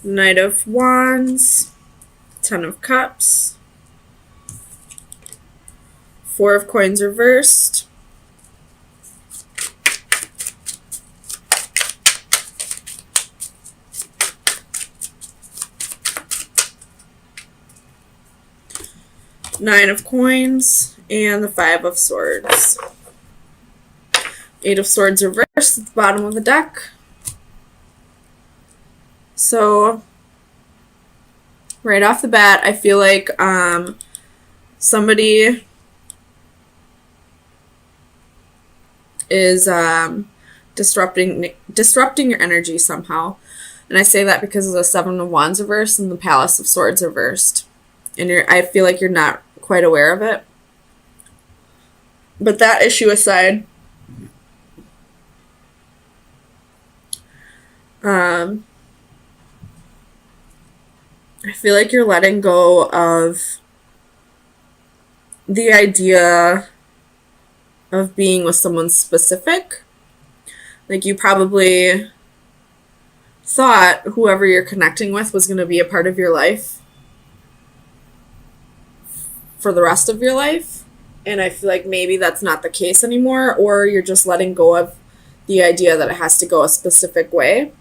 Knight of Wands, Ten of Cups, Four of Coins reversed, Nine of Coins, and the Five of Swords. Eight of Swords reversed at the bottom of the deck. So, right off the bat, I feel like somebody is disrupting your energy somehow. And I say that because of the Seven of Wands reversed and the Palace of Swords reversed. And I feel like you're not quite aware of it. But that issue aside, I feel like you're letting go of the idea of being with someone specific. Like, you probably thought whoever you're connecting with was going to be a part of your life for the rest of your life. And I feel like maybe that's not the case anymore, or you're just letting go of the idea that it has to go a specific way.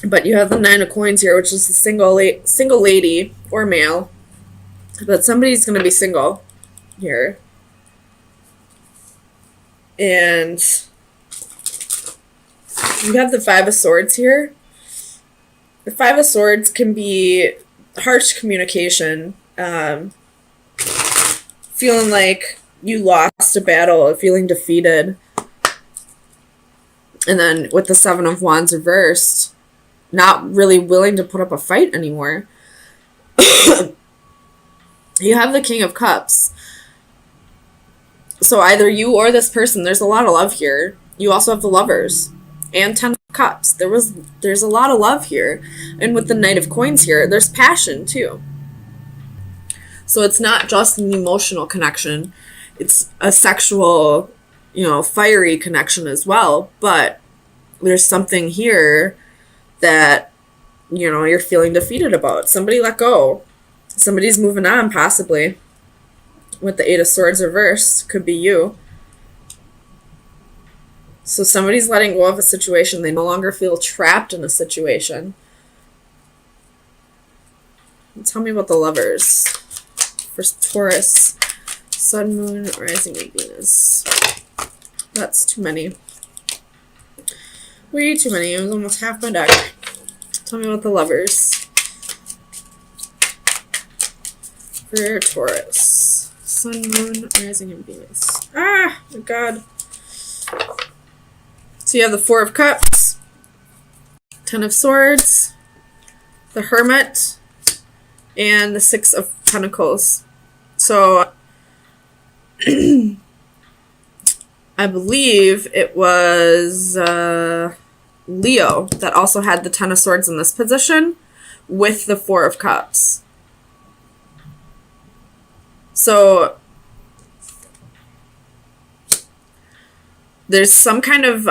But you have the Nine of Coins here, which is a single lady or male. But somebody's going to be single here. And you have the Five of Swords here. The Five of Swords can be harsh communication, feeling like you lost a battle, feeling defeated. And then with the Seven of Wands reversed, not really willing to put up a fight anymore. You have the King of Cups. So either you or this person, there's a lot of love here. You also have the Lovers and Ten of Cups. There's a lot of love here. And with the Knight of Coins here, there's passion too. So it's not just an emotional connection. It's a sexual, fiery connection as well. But there's something here that, you're feeling defeated about. Somebody let go. Somebody's moving on, possibly. With the Eight of Swords reversed, could be you. So somebody's letting go of a situation. They no longer feel trapped in a situation. Tell me about the Lovers. For Taurus, Sun, Moon, Rising, and Venus. That's too many. Way too many. It was almost half my deck. Tell me about the Lovers. For Taurus, Sun, Moon, Rising, and Venus. Ah, my God. So you have the Four of Cups, Ten of Swords, the Hermit, and the Six of Pentacles. So I believe it was Leo that also had the Ten of Swords in this position with the Four of Cups. So there's some kind of,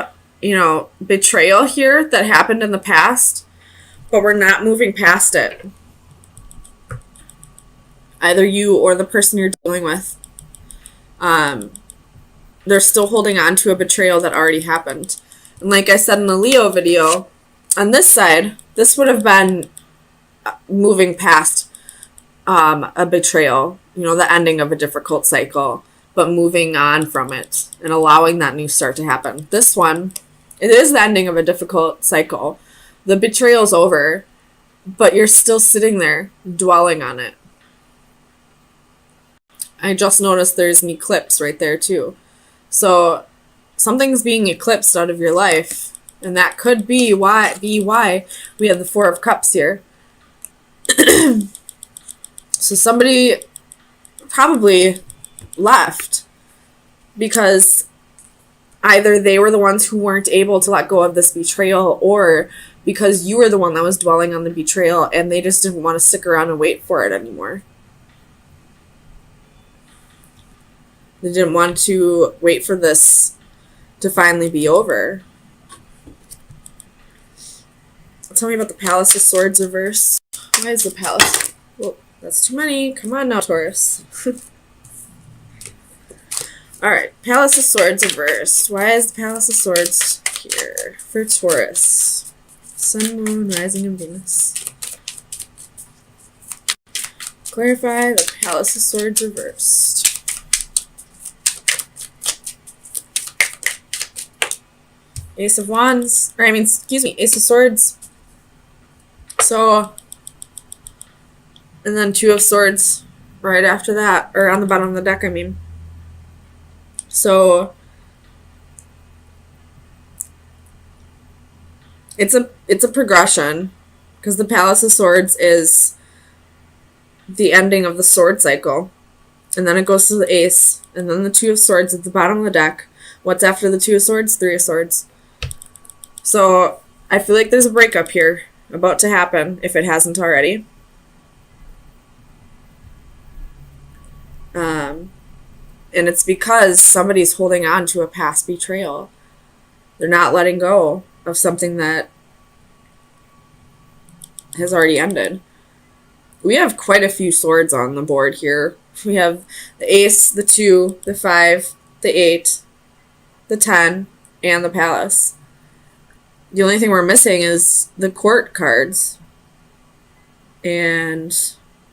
betrayal here that happened in the past, but we're not moving past it. Either you or the person you're dealing with. They're still holding on to a betrayal that already happened. And like I said in the Leo video, on this side, this would have been moving past a betrayal, the ending of a difficult cycle, but moving on from it and allowing that new start to happen. This one, it is the ending of a difficult cycle. The betrayal's over, but you're still sitting there dwelling on it. I just noticed there's an eclipse right there too. So something's being eclipsed out of your life, and that could be why we have the Four of Cups here. So somebody probably left because either they were the ones who weren't able to let go of this betrayal, or because you were the one that was dwelling on the betrayal and they just didn't want to stick around and wait for it anymore. They didn't want to wait for this to finally be over. Tell me about the Palace of Swords reversed. Why is the Palace? Well, that's too many. Come on now, Taurus. Alright, Palace of Swords reversed. Why is the Palace of Swords here for Taurus? Sun, Moon, Rising, and Venus. Clarify the Palace of Swords reversed. Ace of Wands, or I mean, excuse me, Ace of Swords. So, and then Two of Swords right after that, or on the bottom of the deck, I mean. So, it's a progression, because the Palace of Swords is the ending of the sword cycle, and then it goes to the Ace, and then the Two of Swords at the bottom of the deck. What's after the Two of Swords? Three of Swords. So, I feel like there's a breakup here about to happen, if it hasn't already. And it's because somebody's holding on to a past betrayal. They're not letting go of something that has already ended. We have quite a few swords on the board here. We have the Ace, the 2, the 5, the 8, the 10, and the Palace. The only thing we're missing is the Court cards. And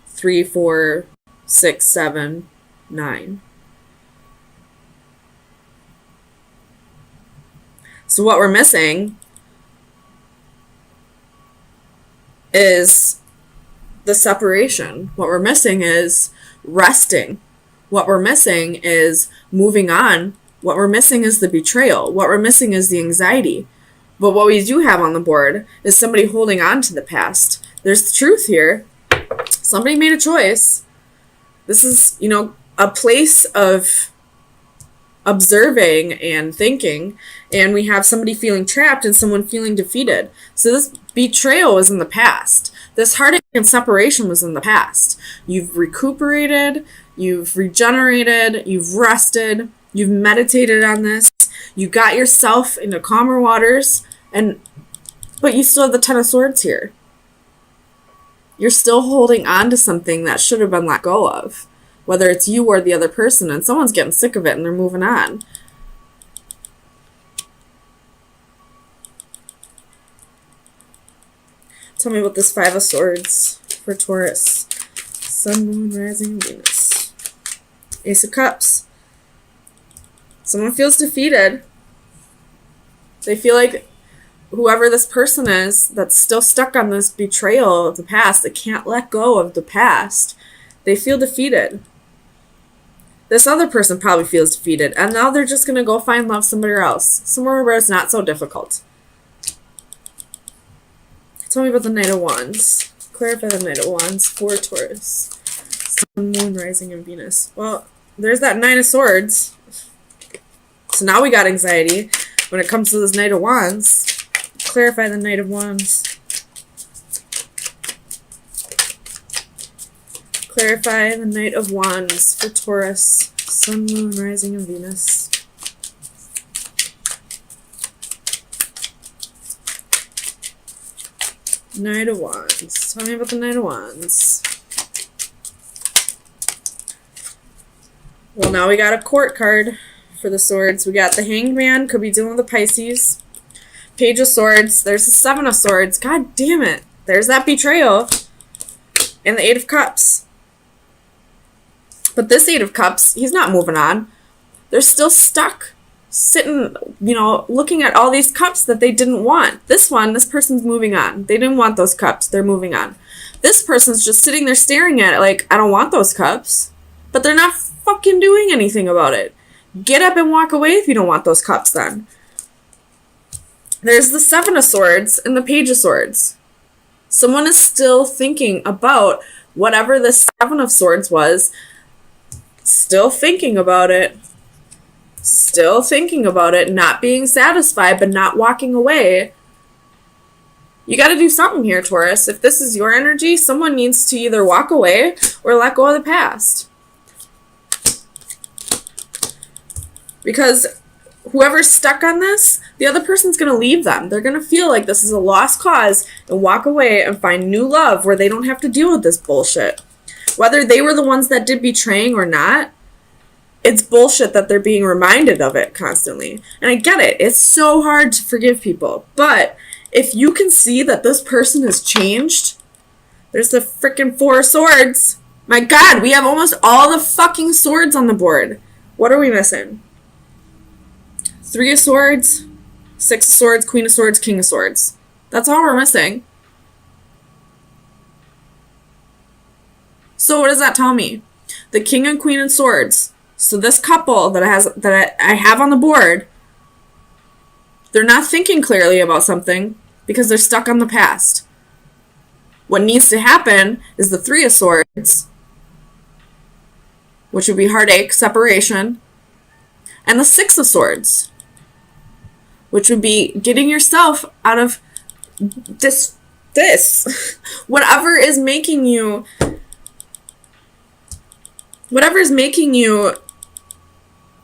3, 4, 6, 7, 9. So what we're missing is the separation. What we're missing is resting. What we're missing is moving on. What we're missing is the betrayal. What we're missing is the anxiety. But what we do have on the board is somebody holding on to the past. There's the truth here. Somebody made a choice. This is, a place of observing and thinking, and we have somebody feeling trapped and someone feeling defeated. So this betrayal was in the past. This heartache and separation was in the past. You've recuperated, you've regenerated, you've rested, you've meditated on this, you got yourself into calmer waters, but you still have the Ten of Swords here. You're still holding on to something that should have been let go of. Whether it's you or the other person, and someone's getting sick of it and they're moving on. Tell me about this Five of Swords for Taurus. Sun, Moon, Rising, Venus. Ace of Cups. Someone feels defeated. They feel like whoever this person is that's still stuck on this betrayal of the past, that can't let go of the past, they feel defeated. This other person probably feels defeated, and now they're just going to go find love somewhere else. Somewhere where it's not so difficult. Tell me about the Knight of Wands. Clarify the Knight of Wands for Taurus. Sun, Moon, Rising, and Venus. Well, there's that Nine of Swords. So now we got anxiety when it comes to this Knight of Wands. Clarify the Knight of Wands. Clarify the Knight of Wands for Taurus. Sun, Moon, Rising, and Venus. Knight of Wands. Tell me about the Knight of Wands. Well, now we got a Court card for the Swords. We got the Hanged Man. Could be dealing with the Pisces. Page of Swords. There's the Seven of Swords. God damn it. There's that betrayal. And the Eight of Cups. But this Eight of Cups, he's not moving on. They're still stuck, sitting, looking at all these cups that they didn't want. This person's moving on. They didn't want those cups. They're moving on. This person's just sitting there staring at it like, I don't want those cups. But they're not fucking doing anything about it. Get up and walk away if you don't want those cups then. There's the Seven of Swords and the Page of Swords. Someone is still thinking about whatever the Seven of Swords was. Still thinking about it. Still thinking about it. Not being satisfied, but not walking away. You got to do something here, Taurus. If this is your energy, someone needs to either walk away or let go of the past. Because whoever's stuck on this, the other person's going to leave them. They're going to feel like this is a lost cause and walk away and find new love where they don't have to deal with this bullshit. Whether they were the ones that did betraying or not, it's bullshit that they're being reminded of it constantly. And I get it. It's so hard to forgive people. But if you can see that this person has changed, there's the freaking 4 of Swords. My God, we have almost all the fucking swords on the board. What are we missing? 3 of Swords, 6 of Swords, Queen of Swords, King of Swords. That's all we're missing. So what does that tell me? The King and Queen of Swords. So this couple that I have on the board, they're not thinking clearly about something because they're stuck on the past. What needs to happen is the 3 of Swords, which would be heartache, separation, and the 6 of Swords, which would be getting yourself out of this. Whatever is making you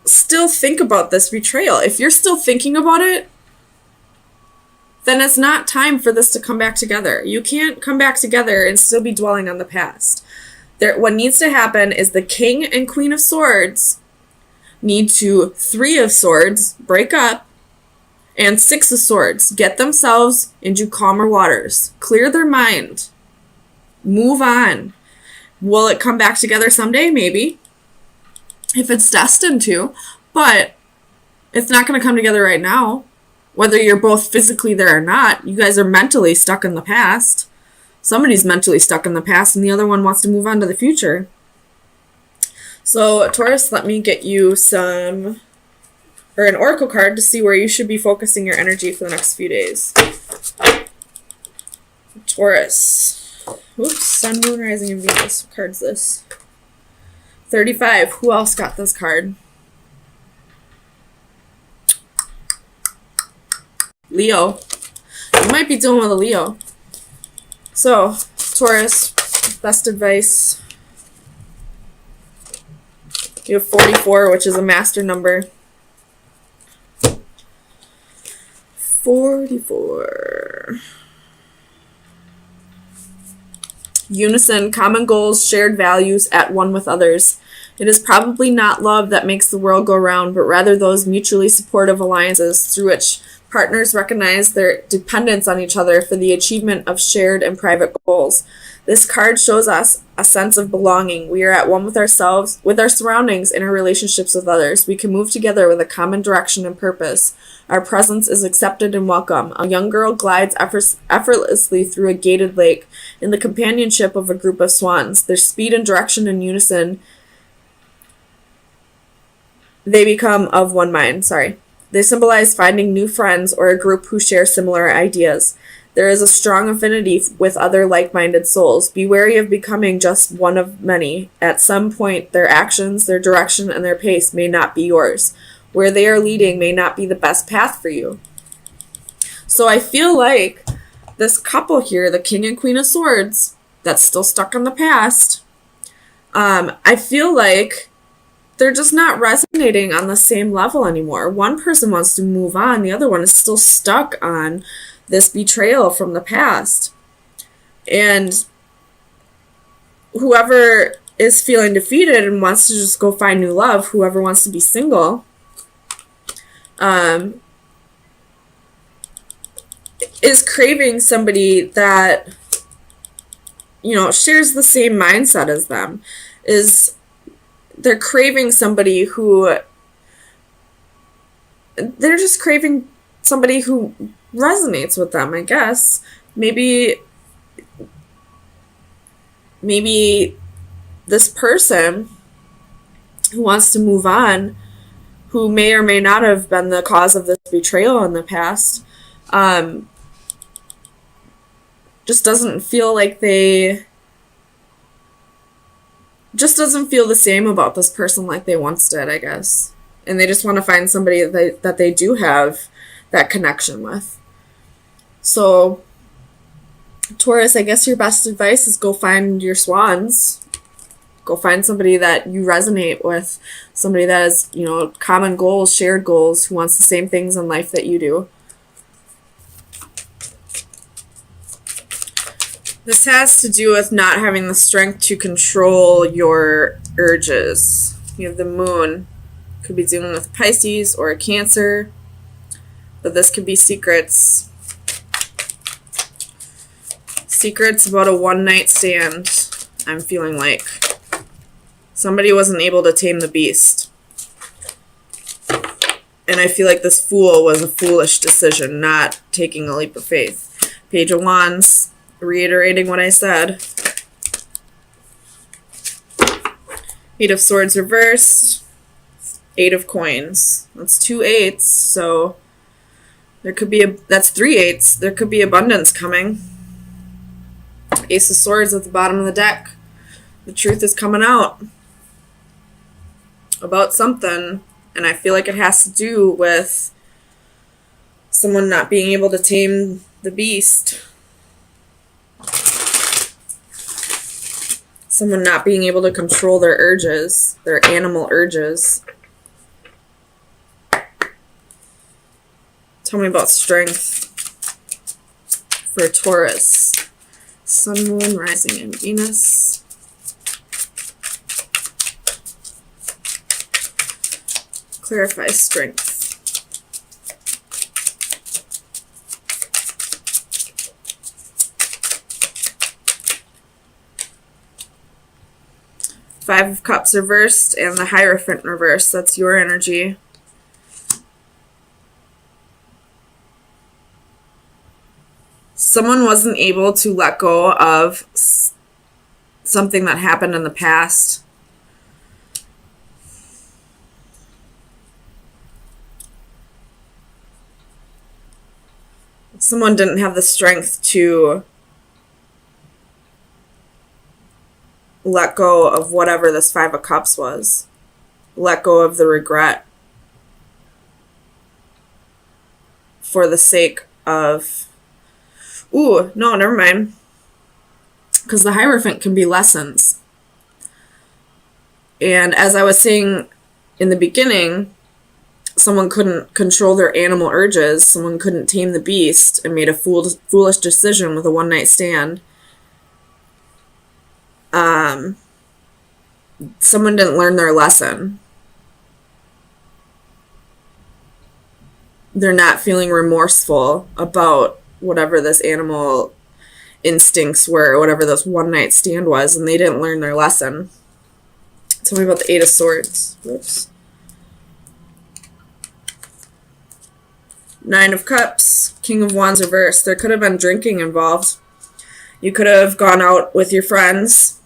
still think about this betrayal. If you're still thinking about it, then it's not time for this to come back together. You can't come back together and still be dwelling on the past. What needs to happen is the King and Queen of Swords need to 3 of Swords break up, and 6 of Swords get themselves into calmer waters, clear their mind, move on. Will it come back together someday? Maybe, if it's destined to, but it's not going to come together right now. Whether you're both physically there or not, you guys are mentally stuck in the past. Somebody's mentally stuck in the past and the other one wants to move on to the future. So, Taurus, let me get you an oracle card to see where you should be focusing your energy for the next few days. Taurus. Oops, Sun, Moon, Rising, and Venus. What card's this? 35. Who else got this card? Leo. You might be dealing with a Leo. So, Taurus, best advice. You have 44, which is a master number. 44. Unison, common goals, shared values, at one with others. It is probably not love that makes the world go round, but rather those mutually supportive alliances through which partners recognize their dependence on each other for the achievement of shared and private goals. This card shows us a sense of belonging. We are at one with ourselves, with our surroundings, and our relationships with others. We can move together with a common direction and purpose. Our presence is accepted and welcome. A young girl glides effortlessly through a gated lake in the companionship of a group of swans. Their speed and direction in unison, they become of one mind. They symbolize finding new friends or a group who share similar ideas. There is a strong affinity with other like-minded souls. Be wary of becoming just one of many. At some point, their actions, their direction, and their pace may not be yours. Where they are leading may not be the best path for you. So I feel like this couple here, the King and Queen of Swords, that's still stuck in the past, I feel like they're just not resonating on the same level anymore. One person wants to move on. The other one is still stuck on this betrayal from the past. And whoever is feeling defeated and wants to just go find new love, whoever wants to be single, is craving somebody that, shares the same mindset as them. They're craving somebody who, they're just craving somebody who resonates with them, I guess. Maybe this person who wants to move on, who may or may not have been the cause of this betrayal in the past, just doesn't feel the same about this person like they once did, I guess. And they just want to find somebody that they do have that connection with. So, Taurus, I guess your best advice is go find your swans. Go find somebody that you resonate with, somebody that has, you know, common goals, shared goals, who wants the same things in life that you do. This has to do with not having the strength to control your urges. You have the moon. Could be dealing with Pisces or a Cancer, but this could be secrets. Secrets about a one-night stand, I'm feeling like. Somebody wasn't able to tame the beast. And I feel like this Fool was a foolish decision, not taking a leap of faith. Page of Wands, reiterating what I said. Eight of Swords reversed. Eight of Coins. That's 2 8s, so there could be that's 3 8s. There could be abundance coming. Ace of Swords at the bottom of the deck. The truth is coming out about something, and I feel like it has to do with someone not being able to tame the beast. Someone not being able to control their urges, their animal urges. Tell me about strength for Taurus. Sun, Moon, Rising, and Venus. Clarify strength. Five of Cups reversed and the Hierophant reversed. That's your energy. Someone wasn't able to let go of something that happened in the past. Someone didn't have the strength to let go of whatever this Five of Cups was. Let go of the regret for the sake of... Ooh, no, never mind. Because the Hierophant can be lessons. And as I was saying in the beginning, someone couldn't control their animal urges. Someone couldn't tame the beast and made a foolish decision with a one-night stand. Someone didn't learn their lesson. They're not feeling remorseful about whatever this animal instincts were, or whatever this one-night stand was, and they didn't learn their lesson. Tell me about the Eight of Swords. Whoops. Nine of Cups, King of Wands reversed. There could have been drinking involved. You could have gone out with your friends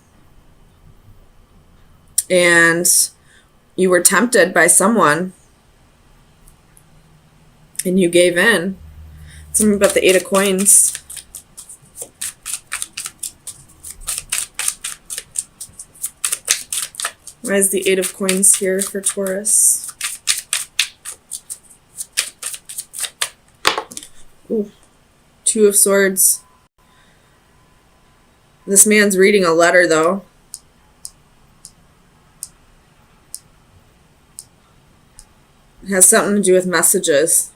and you were tempted by someone and you gave in. Tell me about the Eight of Coins. Why is the Eight of Coins here for Taurus? Ooh. Two of Swords. This man's reading a letter, though. It has something to do with messages.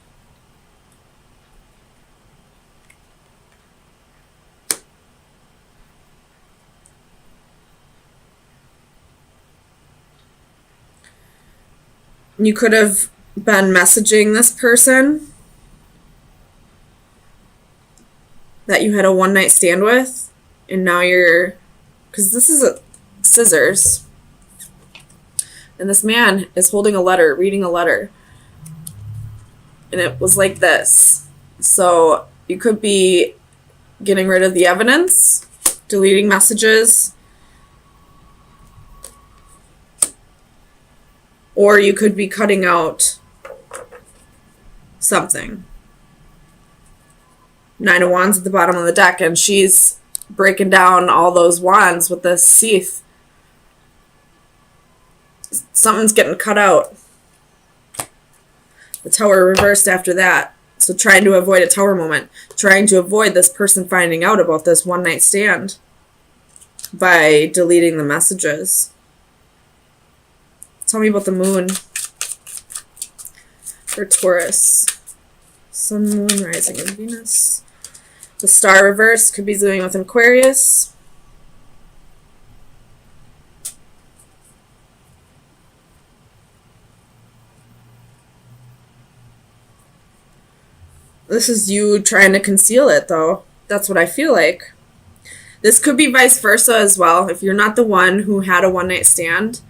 You could have been messaging this person that you had a one-night stand with, and now you're... Because this is a scissors. And this man is holding a letter, reading a letter. And it was like this. So you could be getting rid of the evidence, deleting messages, or you could be cutting out something. Nine of Wands at the bottom of the deck, and she's breaking down all those wands with this sheath. Something's getting cut out. The Tower reversed after that. So trying to avoid a Tower moment. Trying to avoid this person finding out about this one-night stand by deleting the messages. Tell me about the moon for Taurus. Sun, moon, rising, and Venus. The star reverse could be dealing with Aquarius. This is you trying to conceal it, though. That's what I feel like. This could be vice versa as well. If you're not the one who had a one-night stand,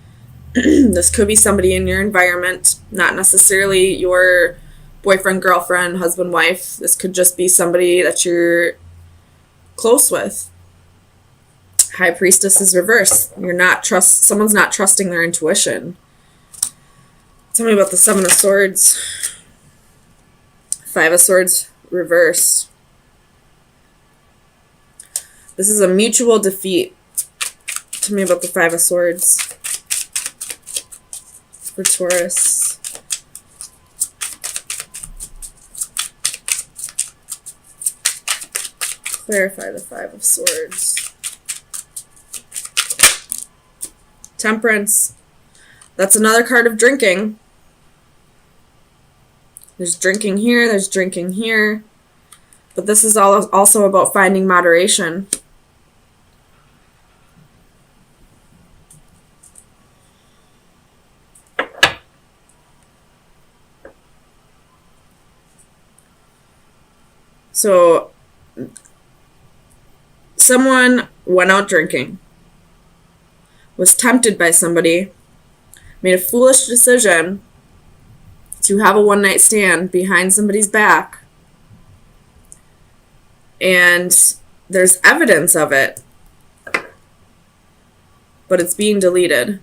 this could be somebody in your environment, not necessarily your boyfriend, girlfriend, husband, wife. This could just be somebody that you're close with. High Priestess is reversed. Someone's not trusting their intuition. Tell me about the Seven of Swords. Five of Swords reversed. This is a mutual defeat. Tell me about the Five of Swords for Taurus. Clarify the Five of Swords. Temperance. That's another card of drinking. There's drinking here, there's drinking here. But this is also about finding moderation. So, someone went out drinking, was tempted by somebody, made a foolish decision to have a one-night stand behind somebody's back, and there's evidence of it, but it's being deleted.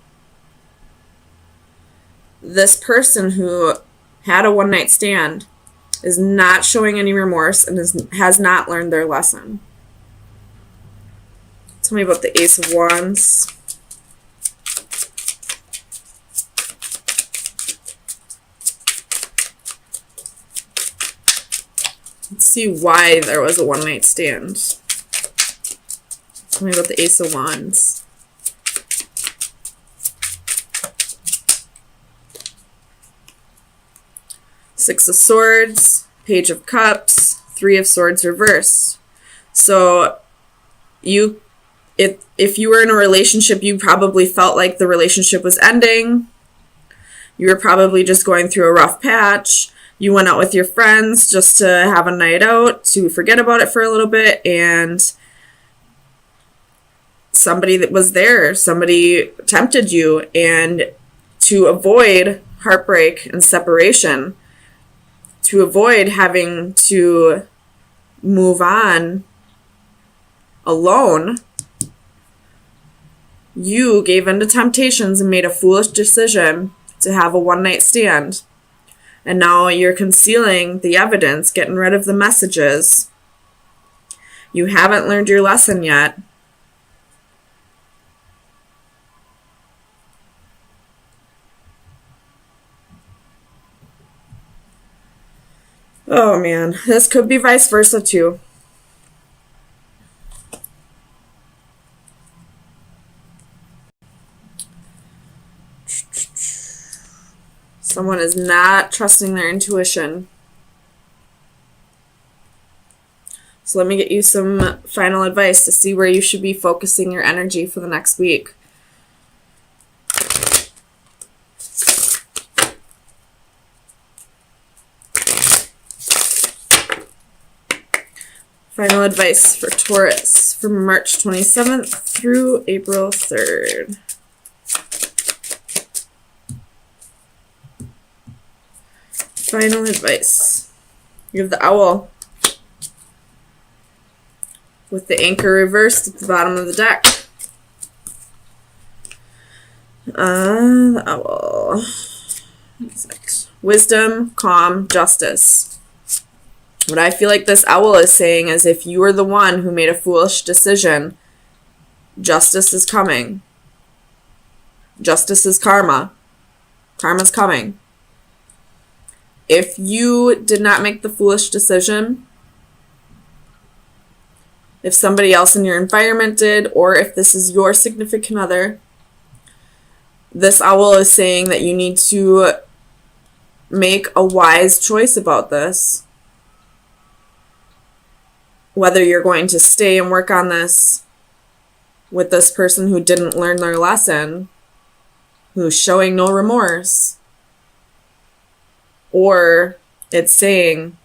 This person who had a one-night stand is not showing any remorse and has not learned their lesson. Tell me about the Ace of Wands. Let's see why there was a one-night stand. Tell me about the Ace of Wands. Six of Swords, Page of Cups, Three of Swords reversed. So if you were in a relationship, you probably felt like the relationship was ending. You were probably just going through a rough patch. You went out with your friends just to have a night out, to forget about it for a little bit, and somebody that was there, somebody tempted you, and to avoid heartbreak and separation, to avoid having to move on alone, you gave in to temptations and made a foolish decision to have a one-night stand. And now you're concealing the evidence, getting rid of the messages. You haven't learned your lesson yet. Oh man, this could be vice versa too. Someone is not trusting their intuition. So let me get you some final advice to see where you should be focusing your energy for the next week. Final advice for Taurus from March 27th through April 3rd. Final advice. You have the owl with the anchor reversed at the bottom of the deck. The owl. What is it? Wisdom, calm, justice. What I feel like this owl is saying is if you are the one who made a foolish decision, justice is coming. Justice is karma. Karma's coming. If you did not make the foolish decision, if somebody else in your environment did, or if this is your significant other, This owl is saying that you need to make a wise choice about this. Whether you're going to stay and work on this with this person who didn't learn their lesson, who's showing no remorse, or it's saying,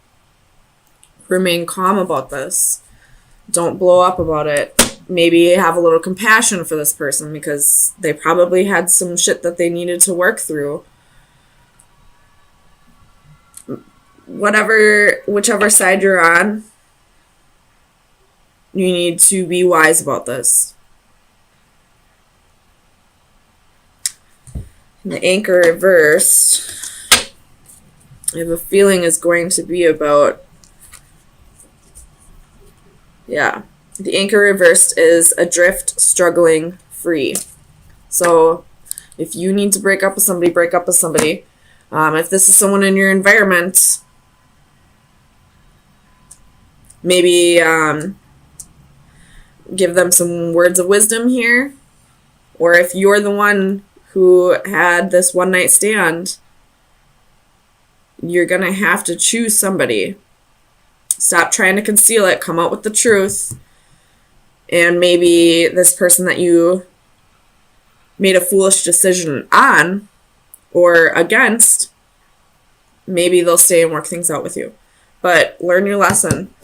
remain calm about this. Don't blow up about it. Maybe have a little compassion for this person because they probably had some shit that they needed to work through. Whichever side you're on, you need to be wise about this. And the Anchor reversed, I have a feeling is going to be about, the Anchor reversed is adrift, struggling, free. So if you need to break up with somebody, break up with somebody. If this is someone in your environment, maybe give them some words of wisdom here. Or if you're the one who had this one night stand, you're going to have to choose somebody. Stop trying to conceal it. Come out with the truth. And maybe this person that you made a foolish decision on or against, maybe they'll stay and work things out with you. But learn your lesson.